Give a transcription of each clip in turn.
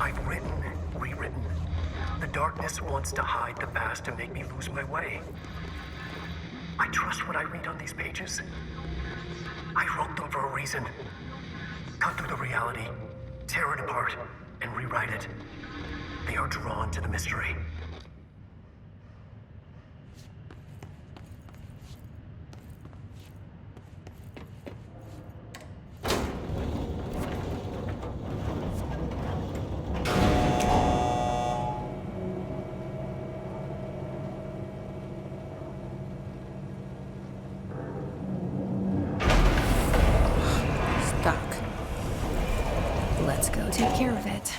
I've written, rewritten. The darkness wants to hide the past to make me lose my way. I trust what I read on these pages. I wrote them for a reason. Cut through the reality, tear it apart, and rewrite it. They are drawn to the mystery. Let's go take care of it.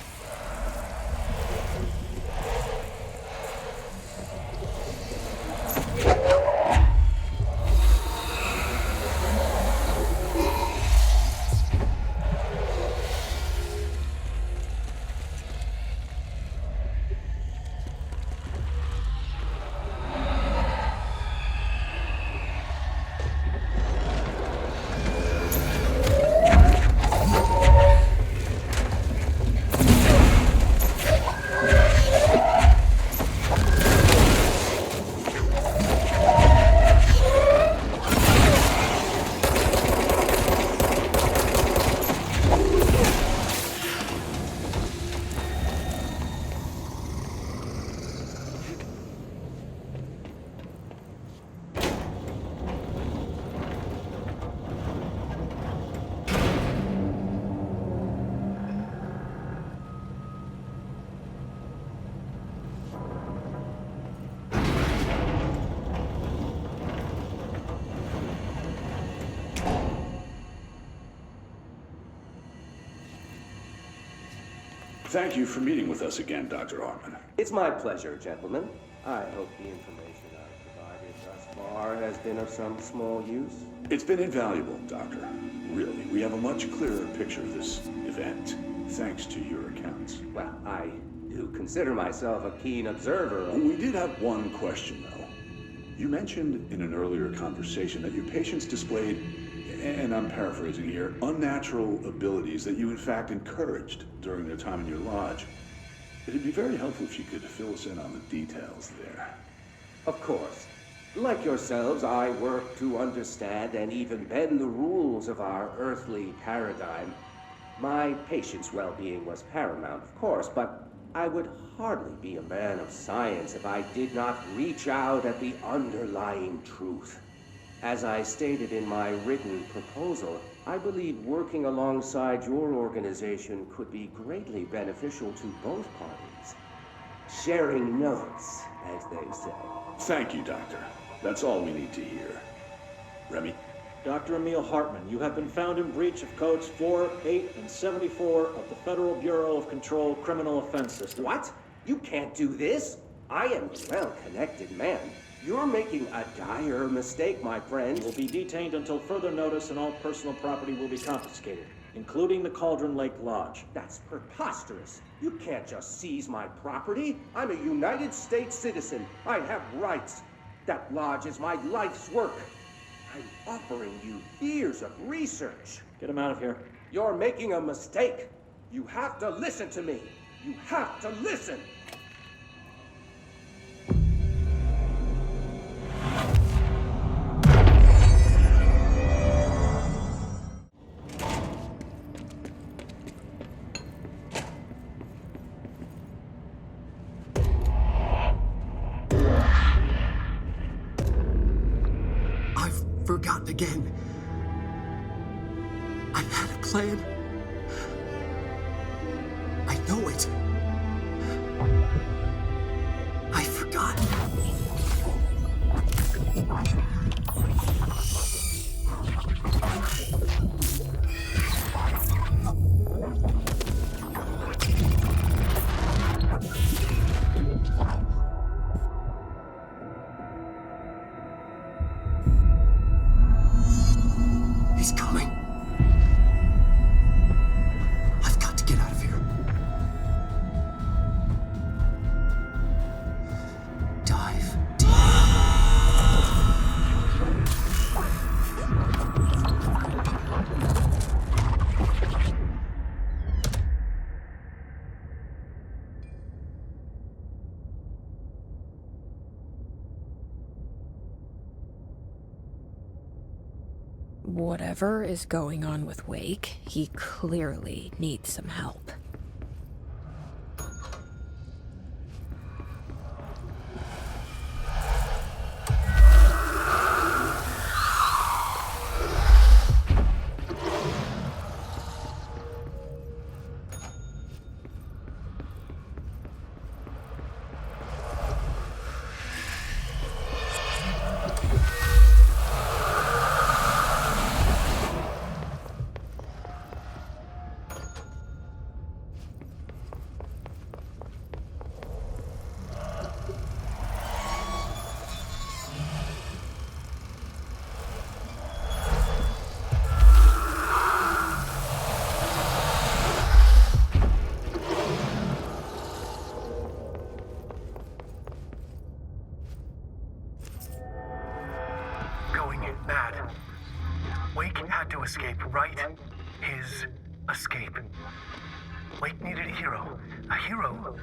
Thank you for meeting with us again, Dr. Hartman. It's my pleasure, gentlemen. I hope the information I've provided thus far has been of some small use. It's been invaluable, Doctor. Really, we have a much clearer picture of this event, thanks to your accounts. Well, I do consider myself a keen observer of... We did have one question, though. You mentioned in an earlier conversation that your patients displayed, and I'm paraphrasing here, unnatural abilities that you in fact encouraged during their time in your lodge. It'd be very helpful if you could fill us in on the details there. Of course. Like yourselves, I work to understand and even bend the rules of our earthly paradigm. My patient's well-being was paramount, of course, but I would hardly be a man of science if I did not reach out at the underlying truth. As I stated in my written proposal, I believe working alongside your organization could be greatly beneficial to both parties. Sharing notes, as they say. Thank you, Doctor. That's all we need to hear. Remy? Dr. Emil Hartman, you have been found in breach of Codes 4, 8, and 74 of the Federal Bureau of Control Criminal Offense System. What? You can't do this? I am a well-connected man. You're making a dire mistake, my friend. You will be detained until further notice, and all personal property will be confiscated, including the Cauldron Lake Lodge. That's preposterous. You can't just seize my property. I'm a United States citizen. I have rights. That lodge is my life's work. I'm offering you years of research. Get him out of here. You're making a mistake. You have to listen to me. You have to listen. Forgotten again. I had a plan. I know it. I've forgotten. Whatever is going on with Wake, he clearly needs some help. Going mad. Wake had to escape, right? His escape. Wake needed a hero. A hero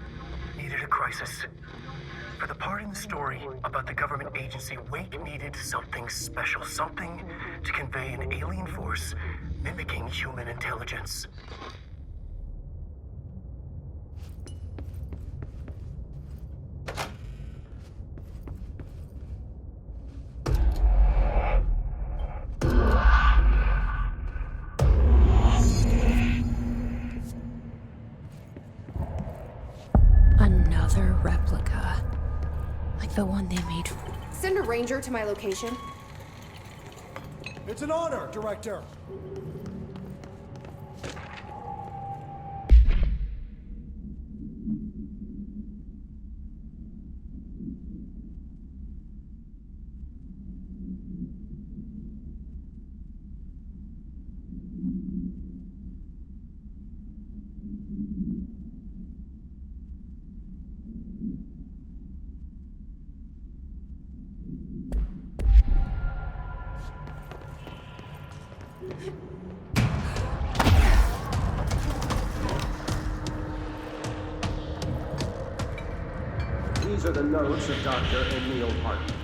needed a crisis. For the part in the story about the government agency, Wake needed something special, something to convey an alien force mimicking human intelligence. Another replica. Like the one they made. Send a ranger to my location. It's an honor, Director. These are the notes of Dr. Emil Hartman.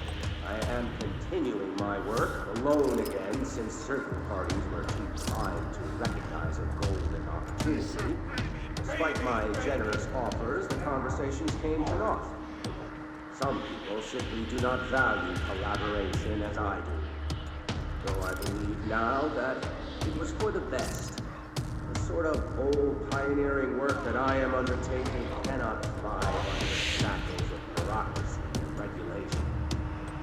I am continuing my work alone again since certain parties were too blind to recognize a golden opportunity. Despite my generous offers, the conversations came to naught. Some people simply do not value collaboration as I do. Though I believe now that it was for the best. The sort of old pioneering work that I am undertaking cannot thrive under the shackles of bureaucracy and regulation.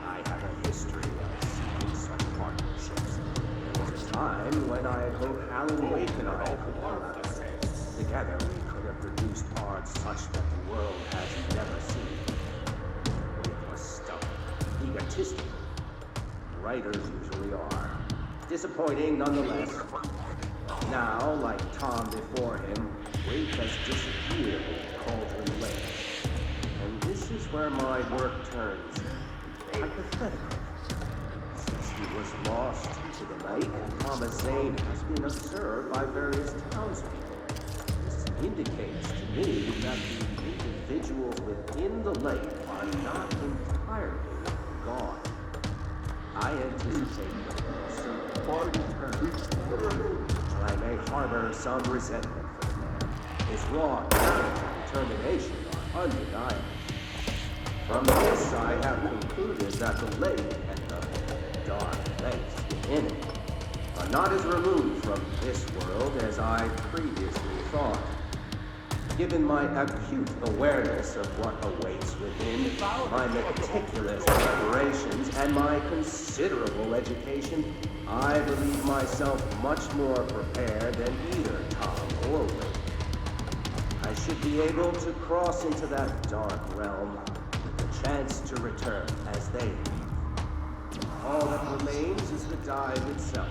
I have a history of seeking such partnerships. There was a time when I had hoped Alan Wake and I could collaborate. Together we could have produced art such that the world has never seen. Wake was stubborn, egotistical. Writers usually are. Disappointing nonetheless. Now, like Tom before him, Wake has disappeared in Cauldron Lake. And this is where my work turns hypothetical. Since he was lost into the lake, Thomas Zane has been observed by various townspeople. This indicates to me that the individuals within the lake are not entirely gone. I anticipate that some party turns. I may harbor some resentment for the man. His raw determination are undeniable. From this, I have concluded that the lake and the dark lakes within it are not as removed from this world as I previously thought. Given my acute awareness of what awaits within, my meticulous preparations, and my considerable education, I believe myself much more prepared than either Tom or Wake. I should be able to cross into that dark realm with the chance to return as they leave. All that remains is the dive itself.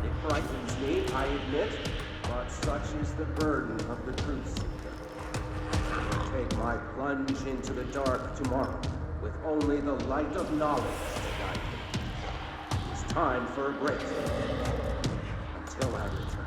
It frightens me, I admit, but such is the burden of the truth seeker. I will take my plunge into the dark tomorrow with only the light of knowledge to guide me. It's time for a break. Until I return.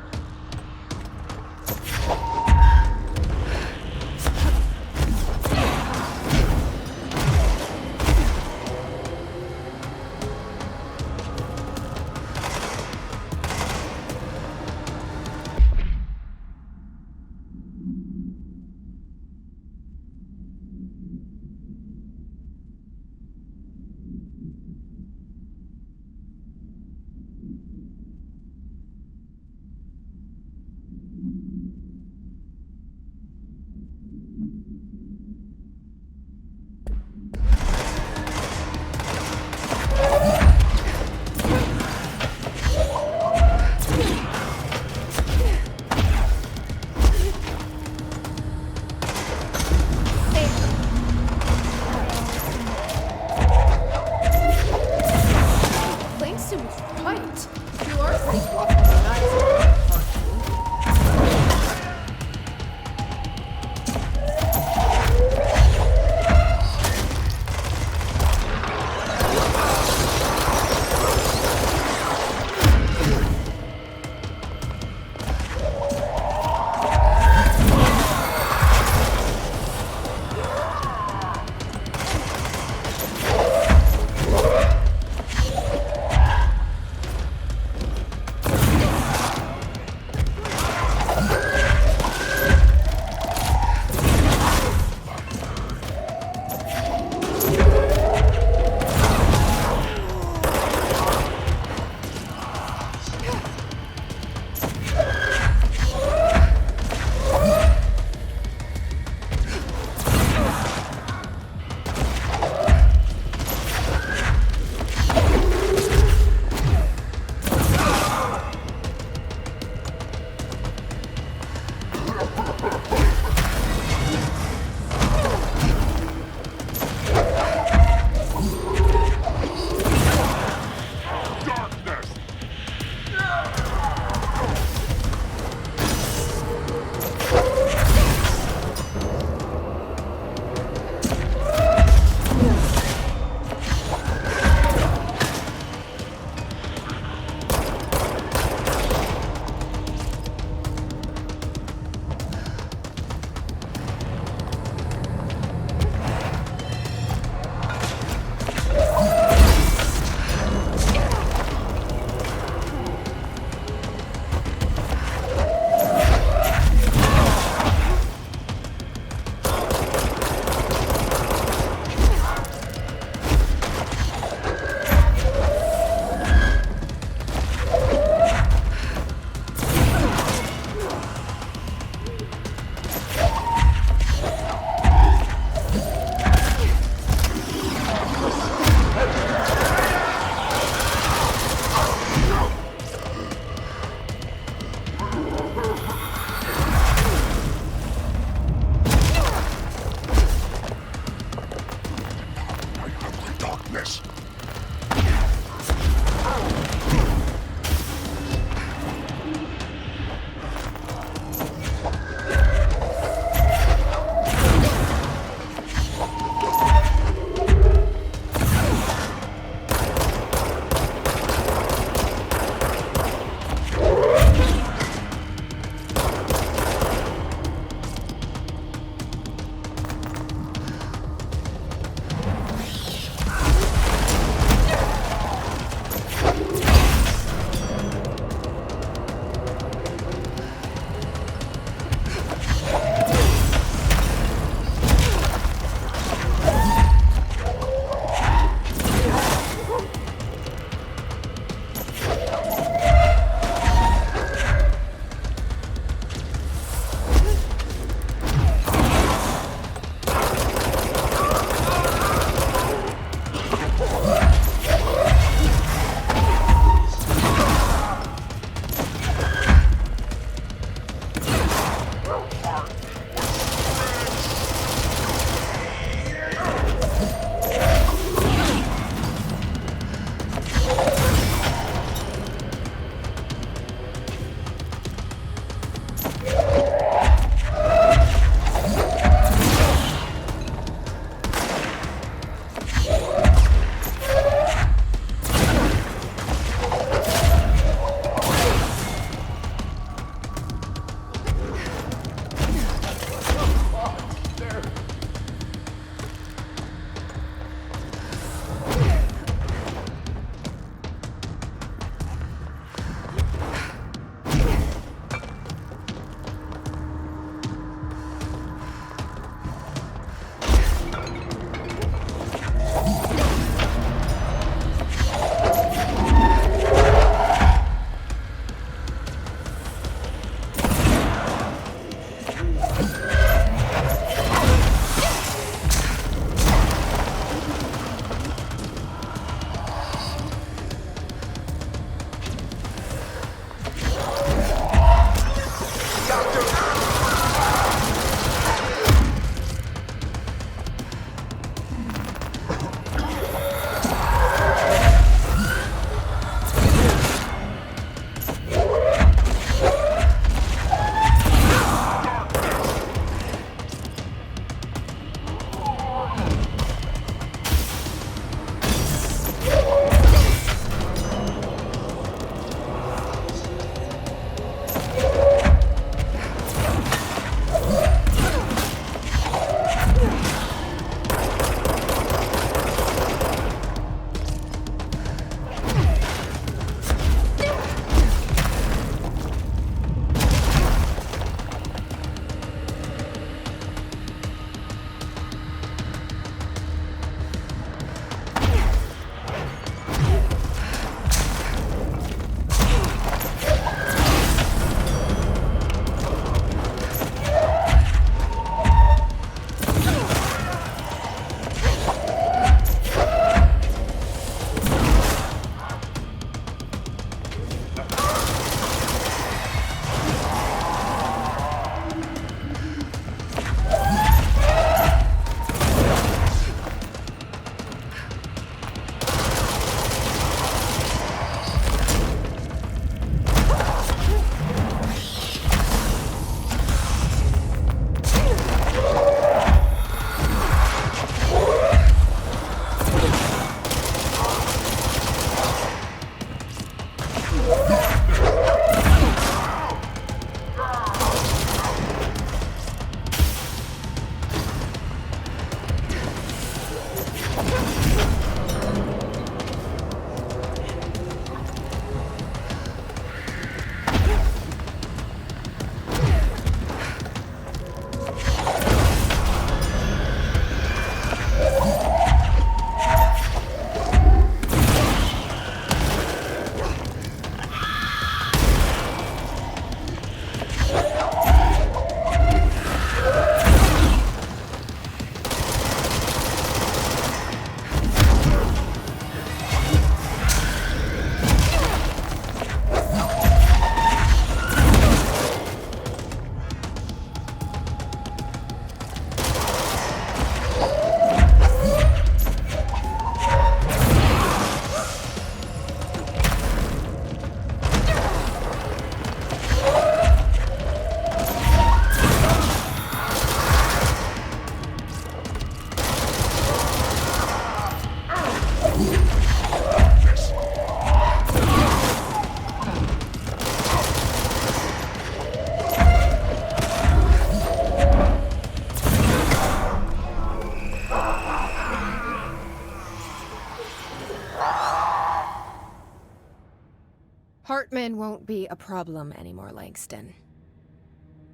Hartman won't be a problem anymore, Langston.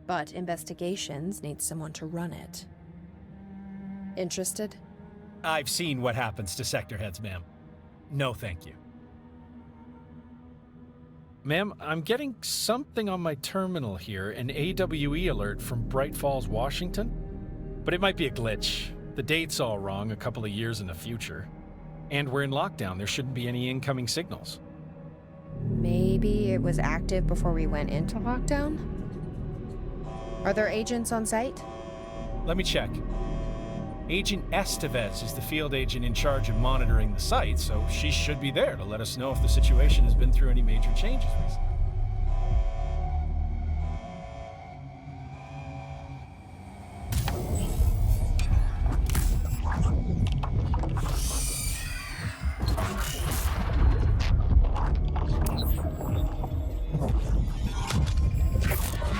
But investigations need someone to run it. Interested? I've seen what happens to sector heads, ma'am. No, thank you. Ma'am, I'm getting something on my terminal here, an AWE alert from Bright Falls, Washington. But it might be a glitch. The date's all wrong, a couple of years in the future. And we're in lockdown, there shouldn't be any incoming signals. Maybe it was active before we went into lockdown? Are there agents on site? Let me check. Agent Estevez is the field agent in charge of monitoring the site, so she should be there to let us know if the situation has been through any major changes recently.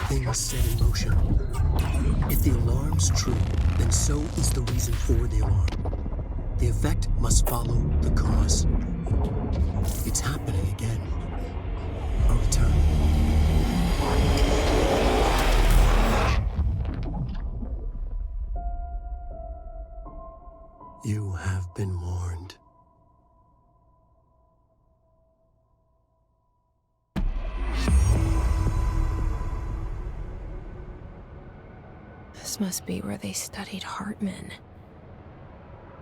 Things set in motion. If the alarm's true, then so is the reason for the alarm. The effect must follow the cause. It's happening again. A return. You have been warned. This must be where they studied Hartman.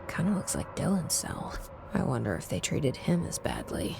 Kinda looks like Dylan's cell. I wonder if they treated him as badly.